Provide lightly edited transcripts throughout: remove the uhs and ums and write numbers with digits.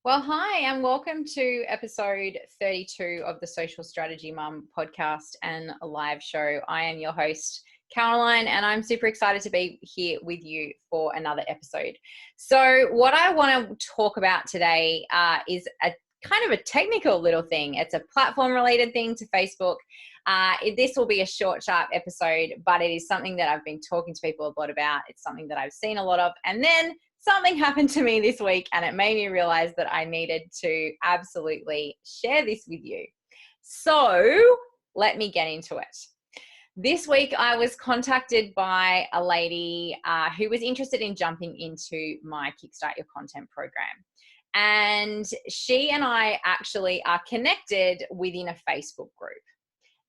Well, hi, and welcome to episode 32 of the Social Strategy Mum podcast and a live show. I am your host, Caroline, and I'm super excited to be here with you for another episode. So, what I want to talk about today is a kind of a technical little thing. It's a platform related thing to Facebook. This will be a short, sharp episode, but it is something that I've been talking to people a lot about. It's something that I've seen a lot of. And then something happened to me this week and it made me realize that I needed to absolutely share this with you. So let me get into it. This week I was contacted by a lady who was interested in jumping into my Kickstart Your Content program. And she and I actually are connected within a Facebook group.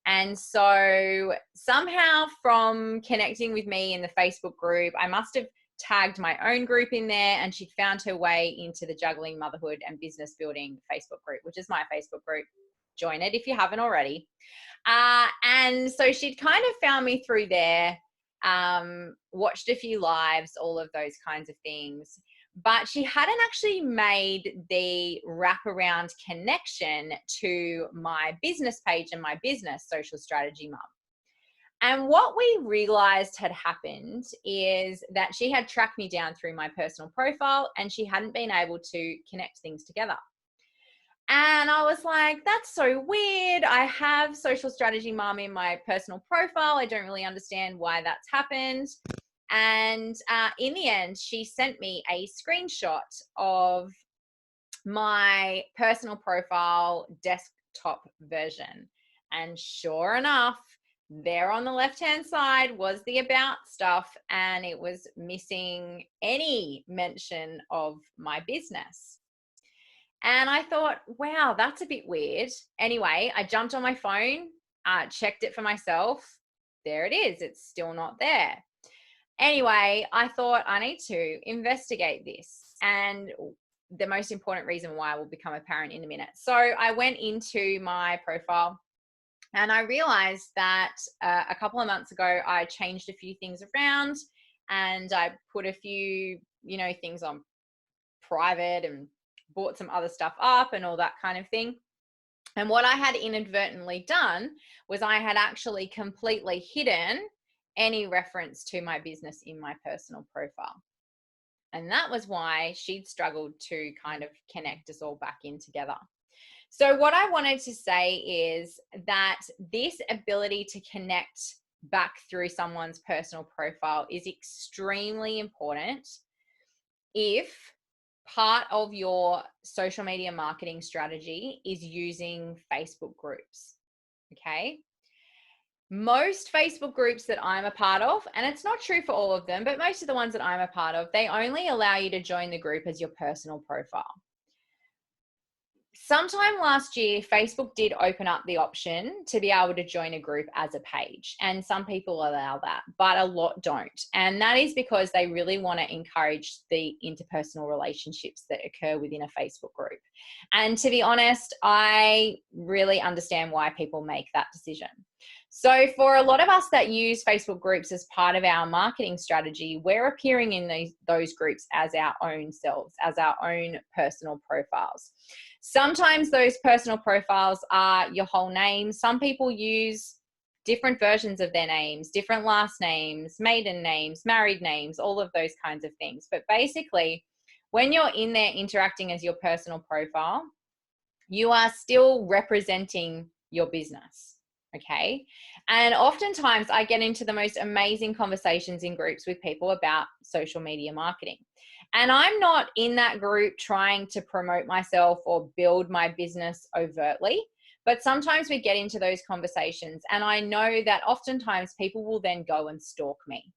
And so somehow from connecting with me in the Facebook group, I must have tagged my own group in there, and she'd found her way into the Juggling Motherhood and Business Building Facebook group, which is my Facebook group. Join it if you haven't already. And so she'd kind of found me through there, watched a few lives, all of those kinds of things. But she hadn't actually made the wraparound connection to my business page and my business, Social Strategy Mum. And what we realized had happened is that she had tracked me down through my personal profile and she hadn't been able to connect things together. And I was like, that's so weird. I have Social Strategy Mum in my personal profile. I don't really understand why that's happened. And in the end, she sent me a screenshot of my personal profile desktop version. And sure enough, there on the left-hand side was the about stuff, and it was missing any mention of my business. And I thought, wow, that's a bit weird. Anyway, I jumped on my phone, checked it for myself. There it is. It's still not there. Anyway, I thought I need to investigate this. And the most important reason why will become apparent in a minute. So I went into my profile and I realized that a couple of months ago, I changed a few things around and I put a few, things on private and bought some other stuff up and all that kind of thing. And what I had inadvertently done was I had actually completely hidden any reference to my business in my personal profile. And that was why she'd struggled to kind of connect us all back in together. So what I wanted to say is that this ability to connect back through someone's personal profile is extremely important if part of your social media marketing strategy is using Facebook groups. Okay. Most Facebook groups that I'm a part of, and it's not true for all of them, but most of the ones that I'm a part of, they only allow you to join the group as your personal profile. Sometime last year, Facebook did open up the option to be able to join a group as a page. And some people allow that, but a lot don't. And that is because they really want to encourage the interpersonal relationships that occur within a Facebook group. And to be honest, I really understand why people make that decision. So for a lot of us that use Facebook groups as part of our marketing strategy, we're appearing in those groups as our own selves, as our own personal profiles. Sometimes those personal profiles are your whole name. Some people use different versions of their names, different last names, maiden names, married names, all of those kinds of things. But basically, when you're in there interacting as your personal profile, you are still representing your business. Okay. And oftentimes I get into the most amazing conversations in groups with people about social media marketing. And I'm not in that group trying to promote myself or build my business overtly, but sometimes we get into those conversations and I know that oftentimes people will then go and stalk me.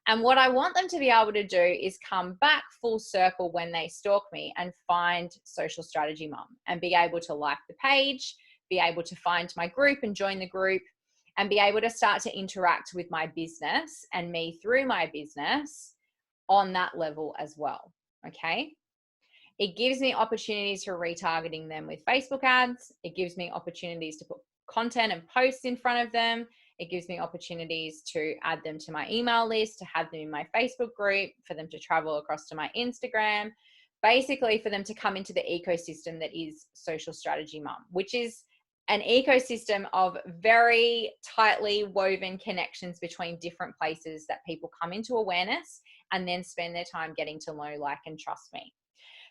And what I want them to be able to do is come back full circle when they stalk me and find Social Strategy Mum and be able to like the page, be able to find my group and join the group, and be able to start to interact with my business and me through my business on that level as well. Okay. It gives me opportunities for retargeting them with Facebook ads. It gives me opportunities to put content and posts in front of them. It gives me opportunities to add them to my email list, to have them in my Facebook group, for them to travel across to my Instagram. basically for them to come into the ecosystem that is Social Strategy Mum, which is an ecosystem of very tightly woven connections between different places that people come into awareness and then spend their time getting to know, like, and trust me.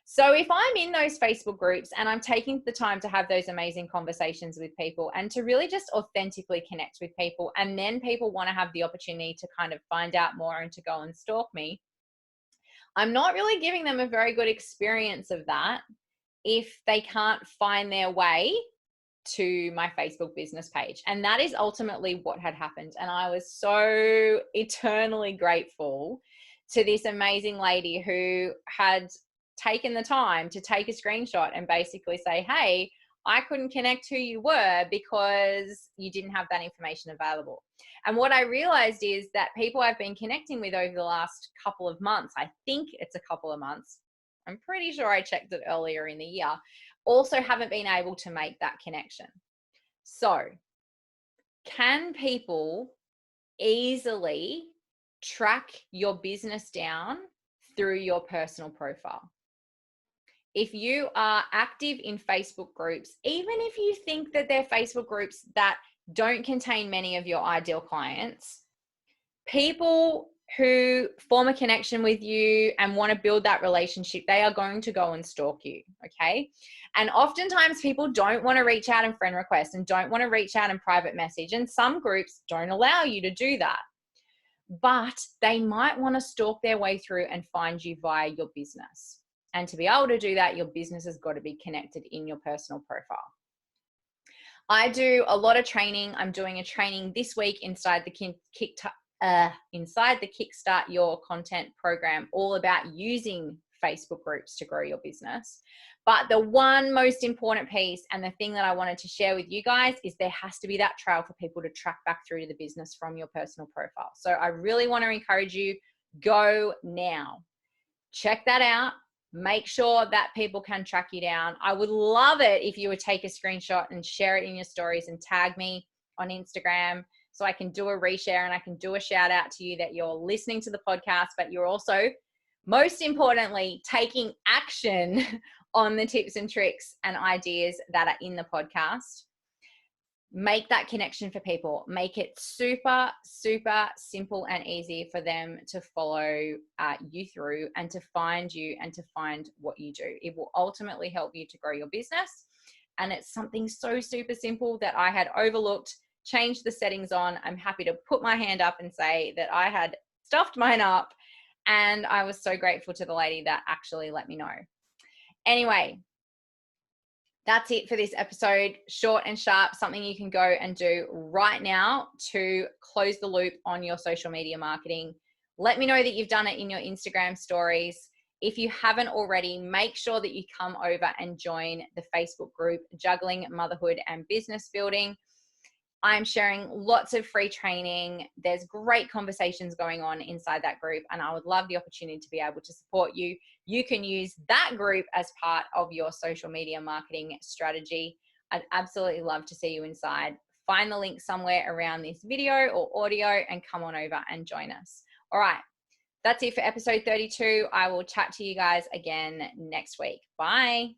So if I'm in those Facebook groups and I'm taking the time to have those amazing conversations with people and to really just authentically connect with people, and then people want to have the opportunity to kind of find out more and to go and stalk me, I'm not really giving them a very good experience of that if they can't find their way to my Facebook business page. And that is ultimately what had happened. And I was so eternally grateful to this amazing lady who had taken the time to take a screenshot and basically say, hey, I couldn't connect who you were because you didn't have that information available. And what I realized is that people I've been connecting with over the last couple of months, I think it's a couple of months, I'm pretty sure I checked it earlier in the year, also haven't been able to make that connection. So, can people easily track your business down through your personal profile? If you are active in Facebook groups, even if you think that they're Facebook groups that don't contain many of your ideal clients, people who form a connection with you and want to build that relationship, they are going to go and stalk you, okay? And oftentimes people don't want to reach out in friend request and don't want to reach out in private message, and some groups don't allow you to do that. But they might want to stalk their way through and find you via your business. And to be able to do that, your business has got to be connected in your personal profile. I do a lot of training. I'm doing a training this week inside the Kickstart Your Content program, all about using Facebook groups to grow your business. But the one most important piece, and the thing that I wanted to share with you guys, is there has to be that trail for people to track back through to the business from your personal profile. So I really want to encourage you, go now. Check that out. Make sure that people can track you down. I would love it if you would take a screenshot and share it in your stories and tag me on Instagram so I can do a reshare and I can do a shout out to you that you're listening to the podcast, but you're also, most importantly, taking action on the tips and tricks and ideas that are in the podcast. Make that connection for people. Make it super, super simple and easy for them to follow you through and to find you and to find what you do. It will ultimately help you to grow your business. And it's something so super simple that I had overlooked, changed the settings on. I'm happy to put my hand up and say that I had stuffed mine up, and I was so grateful to the lady that actually let me know. Anyway, that's it for this episode. Short and sharp, something you can go and do right now to close the loop on your social media marketing. Let me know that you've done it in your Instagram stories. If you haven't already, make sure that you come over and join the Facebook group, Juggling Motherhood and Business Building. I'm sharing lots of free training. There's great conversations going on inside that group, and I would love the opportunity to be able to support you. You can use that group as part of your social media marketing strategy. I'd absolutely love to see you inside. Find the link somewhere around this video or audio and come on over and join us. All right, that's it for episode 32. I will chat to you guys again next week. Bye.